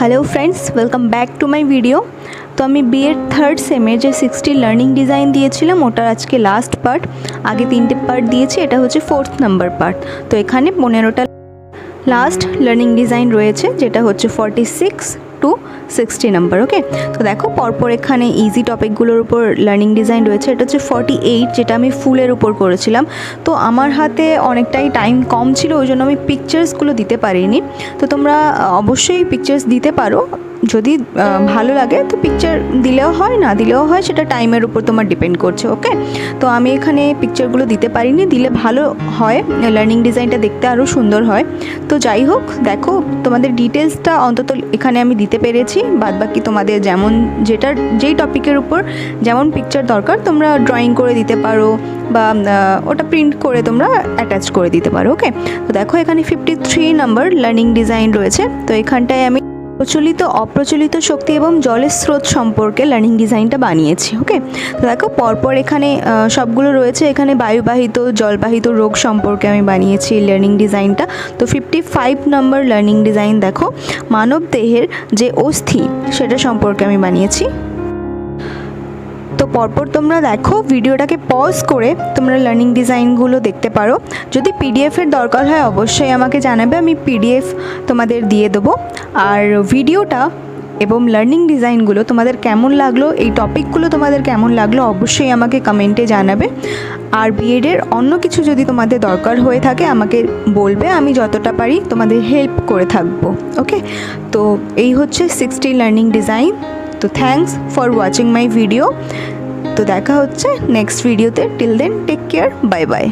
Hello friends, welcome back to my video. तो আমি B Ed third সেমের যে 60 লার্নিং ডিজাইন দিয়েছিলাম ওটার আজকে লাস্ট পার্ট। আগে 3টে পার্ট দিয়েছি, এটা হচ্ছে 4th নাম্বার পার্ট। তো এখানে 15টা লাস্ট লার্নিং ডিজাইন রয়েছে, যেটা হচ্ছে 46 টু 60 নাম্বার। ওকে, তো দেখো পরপর এখানে ইজি টপিকগুলোর উপর লার্নিং ডিজাইন রয়েছে। এটা হচ্ছে 48, যেটা আমি ফুলের উপর করেছিলাম। তো আমার হাতে অনেকটাই টাইম কম ছিল, ওই জন্য আমি পিকচার্সগুলো দিতে পারিনি। তো তোমরা অবশ্যই পিকচার্স দিতে পারো, যদি ভালো লাগে তো পিকচার দিলেও হয়, না দিলেও হয়, সেটা টাইমের উপর তোমার ডিপেন্ড করছে। ওকে, তো আমি এখানে পিকচারগুলো দিতে পারিনি, দিলে ভালো হয়, লার্নিং ডিজাইনটা দেখতে আরও সুন্দর হয়। তো যাই হোক, দেখো তোমাদের ডিটেলসটা অন্তত এখানে আমি দিতে পেরেছি। বাদবাকি তোমাদের যেই টপিকের উপর যেমন পিকচার দরকার তোমরা ড্রয়িং করে দিতে পারো বা ওটা প্রিন্ট করে তোমরা অ্যাটাচ করে দিতে পারো। ওকে, তো দেখো এখানে 53 নাম্বার লার্নিং ডিজাইন রয়েছে। তো এখানটায় আমি প্রচলিত অপ্রচলিত শক্তি এবং জলের স্রোত সম্পর্কে লার্নিং ডিজাইনটা বানিয়েছি। ওকে, তো দেখো পরপর এখানে সবগুলো রয়েছে। এখানে বায়ুবাহিত জলবাহিত রোগ সম্পর্কে আমি বানিয়েছি লার্নিং ডিজাইনটা। তো 55 নাম্বার লার্নিং ডিজাইন দেখো মানব দেহের যে অস্থি সেটা সম্পর্কে আমি বানিয়েছি। তো পরপর তোমরা দেখো, ভিডিওটাকে পজ করে তোমরা লার্নিং ডিজাইনগুলো দেখতে পারো। যদি পিডিএফের দরকার হয় অবশ্যই আমাকে জানাবে, আমি পিডিএফ তোমাদের দিয়ে দেবো। আর ভিডিওটা এবং লার্নিং ডিজাইনগুলো তোমাদের কেমন লাগলো, এই টপিকগুলো তোমাদের কেমন লাগলো অবশ্যই আমাকে কমেন্টে জানাবে। আর বিএডের অন্য কিছু যদি তোমাদের দরকার হয়ে থাকে আমাকে বলবে, আমি যতটা পারি তোমাদের হেল্প করে থাকবো। ওকে, তো এই হচ্ছে 60 লার্নিং ডিজাইন। তো thanks for watching my video. তো দেখা হচ্ছে নেক্সট ভিডিওতে। Till then take care, bye by.